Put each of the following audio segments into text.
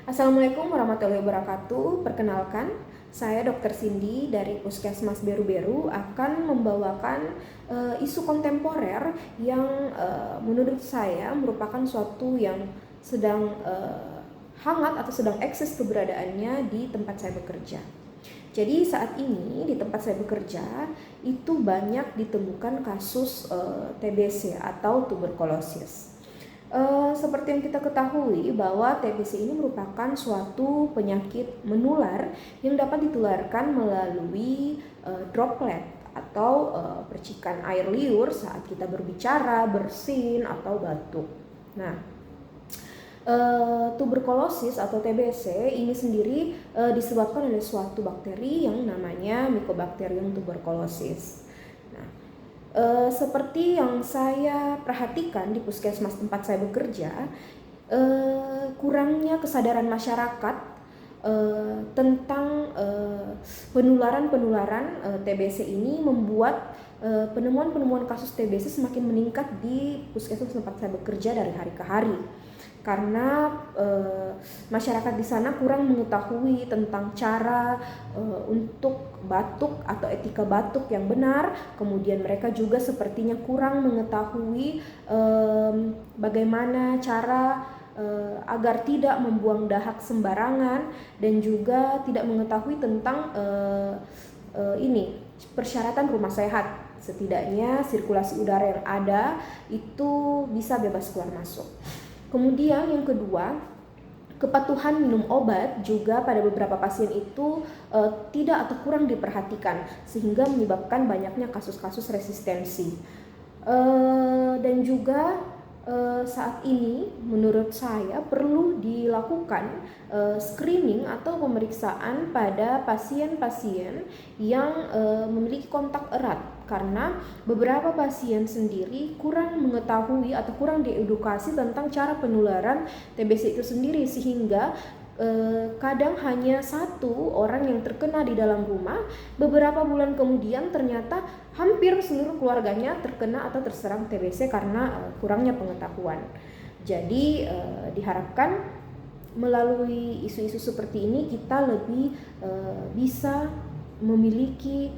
Assalamualaikum warahmatullahi wabarakatuh. Perkenalkan, saya Dr. Cindy dari Puskesmas Beru-Beru akan membawakan isu kontemporer yang menurut saya merupakan suatu yang sedang hangat atau sedang eksis keberadaannya di tempat saya bekerja. Jadi saat ini di tempat saya bekerja itu banyak ditemukan kasus TBC atau tuberkulosis. Seperti yang kita ketahui bahwa TBC ini merupakan suatu penyakit menular yang dapat ditularkan melalui droplet atau percikan air liur saat kita berbicara, bersin, atau batuk. Nah, tuberkulosis atau TBC ini sendiri disebabkan oleh suatu bakteri yang namanya Mycobacterium tuberculosis. Nah, seperti yang saya perhatikan di puskesmas tempat saya bekerja, kurangnya kesadaran masyarakat tentang penularan TBC ini membuat penemuan-penemuan kasus TBC semakin meningkat di puskesmas tempat saya bekerja dari hari ke hari. Karena masyarakat di sana kurang mengetahui tentang cara untuk batuk atau etika batuk yang benar. Kemudian mereka juga sepertinya kurang mengetahui bagaimana cara agar tidak membuang dahak sembarangan, dan juga tidak mengetahui tentang persyaratan rumah sehat. Setidaknya sirkulasi udara yang ada itu bisa bebas keluar masuk. Kemudian yang kedua, kepatuhan minum obat juga pada beberapa pasien itu tidak atau kurang diperhatikan, sehingga menyebabkan banyaknya kasus-kasus resistensi. Dan juga saat ini menurut saya perlu dilakukan screening atau pemeriksaan pada pasien-pasien yang memiliki kontak erat, karena beberapa pasien sendiri kurang mengetahui atau kurang diedukasi tentang cara penularan TBC itu sendiri, sehingga kadang hanya satu orang yang terkena di dalam rumah, beberapa bulan kemudian ternyata hampir seluruh keluarganya terkena atau terserang TBC karena kurangnya pengetahuan. Jadi diharapkan melalui isu-isu seperti ini kita lebih bisa memiliki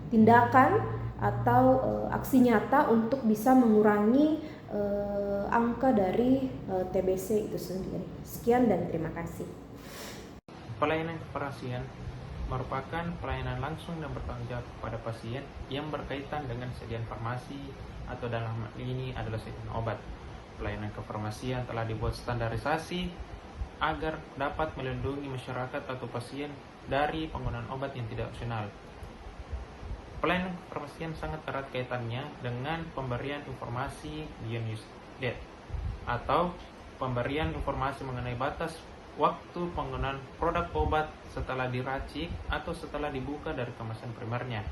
tindakan atau aksi nyata untuk bisa mengurangi angka dari TBC itu sendiri. Sekian dan terima kasih. Pelayanan keparasian merupakan pelayanan langsung dan bertanggung jawab kepada pasien yang berkaitan dengan sediaan farmasi atau dalam hal ini adalah sediaan obat. Pelayanan kefarmasian telah dibuat standarisasi agar dapat melindungi masyarakat atau pasien dari penggunaan obat yang tidak opsional. Pelayanan kefarmasian sangat erat kaitannya dengan pemberian informasi beyond use date atau pemberian informasi mengenai batas waktu penggunaan produk obat setelah diracik atau setelah dibuka dari kemasan primernya.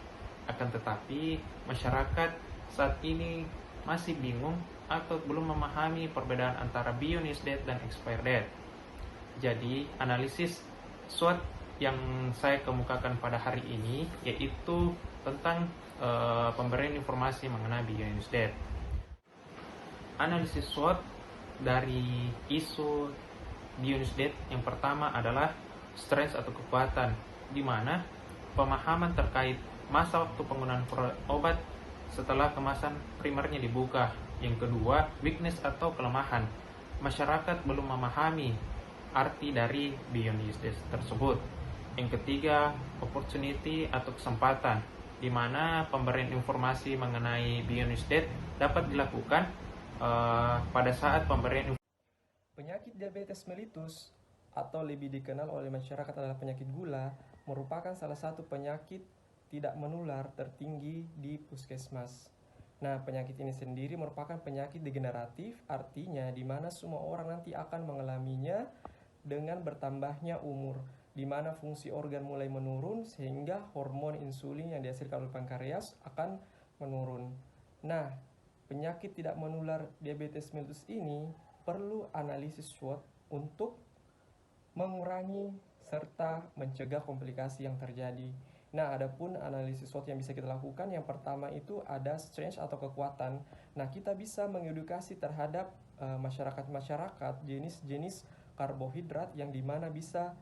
Akan tetapi masyarakat saat ini masih bingung atau belum memahami perbedaan antara beyond use date dan expired date. Jadi analisis SWOT yang saya kemukakan pada hari ini yaitu tentang pemberian informasi mengenai beyond use date. Analisis SWOT dari isu beyond use date yang pertama adalah strength atau kekuatan, di mana pemahaman terkait masa waktu penggunaan obat setelah kemasan primernya dibuka. Yang kedua, weakness atau kelemahan. Masyarakat belum memahami arti dari beyond use date tersebut. Yang ketiga, opportunity atau kesempatan, di mana pemberian informasi mengenai beyond use date dapat dilakukan pada saat pemberian. Penyakit diabetes mellitus atau lebih dikenal oleh masyarakat adalah penyakit gula merupakan salah satu penyakit tidak menular tertinggi di puskesmas. Nah, penyakit ini sendiri merupakan penyakit degeneratif, artinya di mana semua orang nanti akan mengalaminya dengan bertambahnya umur, di mana fungsi organ mulai menurun sehingga hormon insulin yang dihasilkan oleh pankreas akan menurun. Nah, penyakit tidak menular diabetes mellitus ini perlu analisis SWOT untuk mengurangi serta mencegah komplikasi yang terjadi. Nah, adapun analisis SWOT yang bisa kita lakukan, yang pertama itu ada strength atau kekuatan. Nah, kita bisa mengedukasi terhadap masyarakat-masyarakat jenis-jenis karbohidrat yang dimana bisa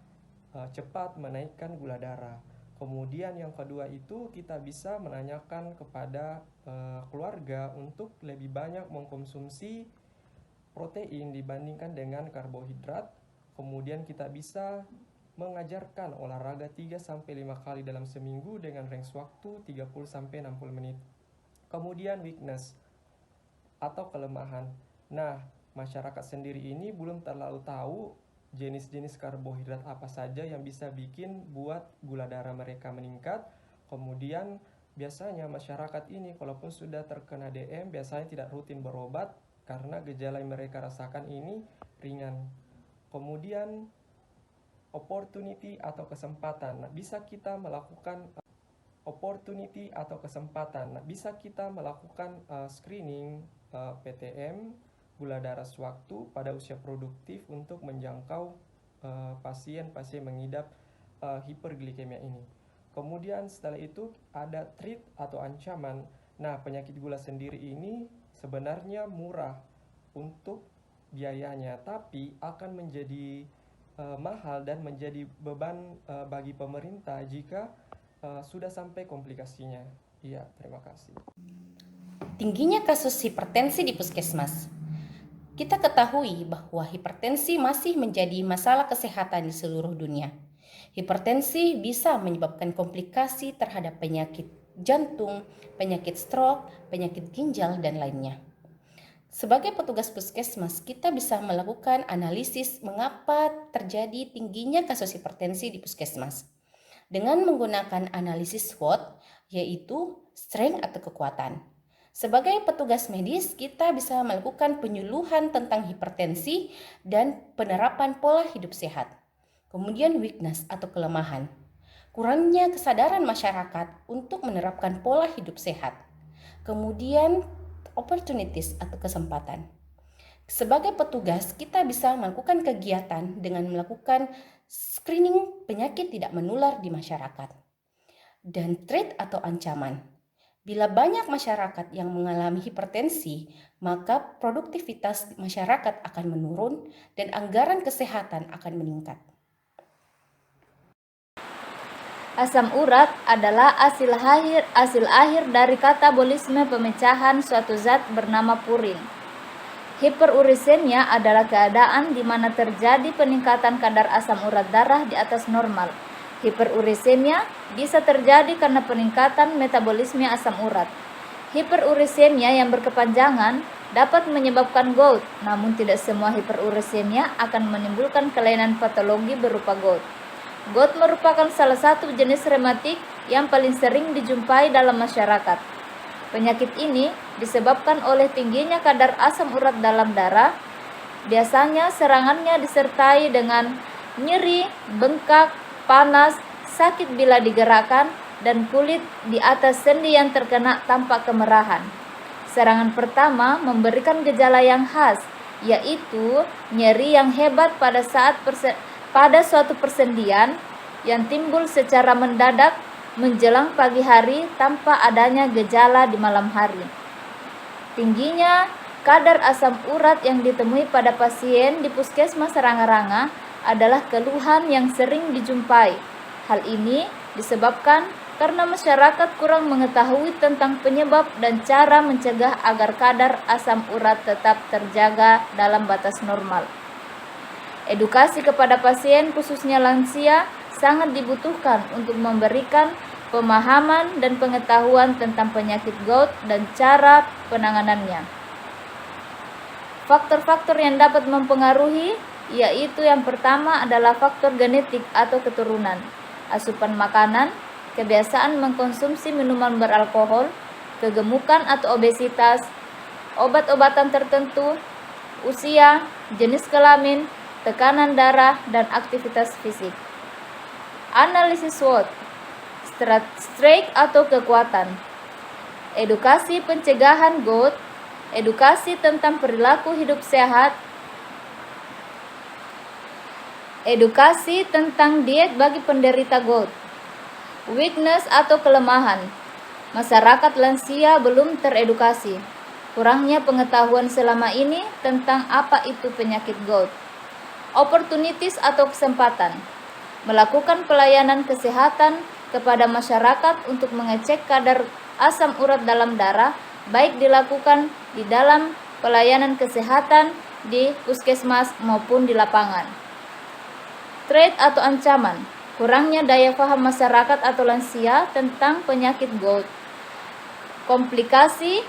cepat menaikkan gula darah. Kemudian yang kedua itu kita bisa menanyakan kepada keluarga untuk lebih banyak mengkonsumsi protein dibandingkan dengan karbohidrat. Kemudian kita bisa mengajarkan olahraga 3-5 kali dalam seminggu dengan range waktu 30-60 menit. Kemudian weakness atau kelemahan. Nah, masyarakat sendiri ini belum terlalu tahu jenis-jenis karbohidrat apa saja yang bisa bikin buat gula darah mereka meningkat. Kemudian biasanya masyarakat ini kalaupun sudah terkena DM biasanya tidak rutin berobat karena gejala yang mereka rasakan ini ringan. Kemudian opportunity atau kesempatan. Nah, bisa kita melakukan screening PTM gula darah sewaktu pada usia produktif untuk menjangkau pasien-pasien mengidap hiperglikemia ini. Kemudian setelah itu ada treat atau ancaman. Nah, penyakit gula sendiri ini sebenarnya murah untuk biayanya, tapi akan menjadi mahal dan menjadi beban bagi pemerintah jika sudah sampai komplikasinya. Iya, terima kasih. Tingginya kasus hipertensi di puskesmas. Kita ketahui bahwa hipertensi masih menjadi masalah kesehatan di seluruh dunia. Hipertensi bisa menyebabkan komplikasi terhadap penyakit jantung, penyakit stroke, penyakit ginjal, dan lainnya. Sebagai petugas puskesmas, kita bisa melakukan analisis mengapa terjadi tingginya kasus hipertensi di puskesmas. Dengan menggunakan analisis SWOT, yaitu strength atau kekuatan. Sebagai petugas medis, kita bisa melakukan penyuluhan tentang hipertensi dan penerapan pola hidup sehat. Kemudian weakness atau kelemahan. Kurangnya kesadaran masyarakat untuk menerapkan pola hidup sehat. Kemudian opportunities atau kesempatan. Sebagai petugas, kita bisa melakukan kegiatan dengan melakukan screening penyakit tidak menular di masyarakat. Dan threat atau ancaman. Bila banyak masyarakat yang mengalami hipertensi, maka produktivitas masyarakat akan menurun dan anggaran kesehatan akan meningkat. Asam urat adalah hasil akhir dari katabolisme pemecahan suatu zat bernama purin. Hiperurisemia adalah keadaan di mana terjadi peningkatan kadar asam urat darah di atas normal. Hiperurisemia bisa terjadi karena peningkatan metabolisme asam urat. Hiperurisemia yang berkepanjangan dapat menyebabkan gout, namun tidak semua hiperurisemia akan menimbulkan kelainan patologi berupa gout. Gout merupakan salah satu jenis rematik yang paling sering dijumpai dalam masyarakat. Penyakit ini disebabkan oleh tingginya kadar asam urat dalam darah. Biasanya serangannya disertai dengan nyeri, bengkak, panas, sakit bila digerakkan, dan kulit di atas sendi yang terkena tampak kemerahan. Serangan pertama memberikan gejala yang khas, yaitu nyeri yang hebat pada suatu persendian yang timbul secara mendadak menjelang pagi hari tanpa adanya gejala di malam hari. Tingginya kadar asam urat yang ditemui pada pasien di puskesmas Ranga-Ranga adalah keluhan yang sering dijumpai. Hal ini disebabkan karena masyarakat kurang mengetahui tentang penyebab dan cara mencegah agar kadar asam urat tetap terjaga dalam batas normal. Edukasi kepada pasien, khususnya lansia, sangat dibutuhkan untuk memberikan pemahaman dan pengetahuan tentang penyakit gout dan cara penanganannya. Faktor-faktor yang dapat mempengaruhi yaitu yang pertama adalah faktor genetik atau keturunan, asupan makanan, kebiasaan mengkonsumsi minuman beralkohol, kegemukan atau obesitas, obat-obatan tertentu, usia, jenis kelamin, tekanan darah, dan aktivitas fisik. Analisis SWOT, strength atau kekuatan, edukasi pencegahan gout, edukasi tentang perilaku hidup sehat, edukasi tentang diet bagi penderita gout, Weakness atau kelemahan. Masyarakat lansia belum teredukasi. Kurangnya pengetahuan selama ini tentang apa itu penyakit gout. Opportunities atau kesempatan. Melakukan pelayanan kesehatan kepada masyarakat untuk mengecek kadar asam urat dalam darah, baik dilakukan di dalam pelayanan kesehatan di puskesmas maupun di lapangan. Threat atau ancaman. Kurangnya daya paham masyarakat atau lansia tentang penyakit gout. Komplikasi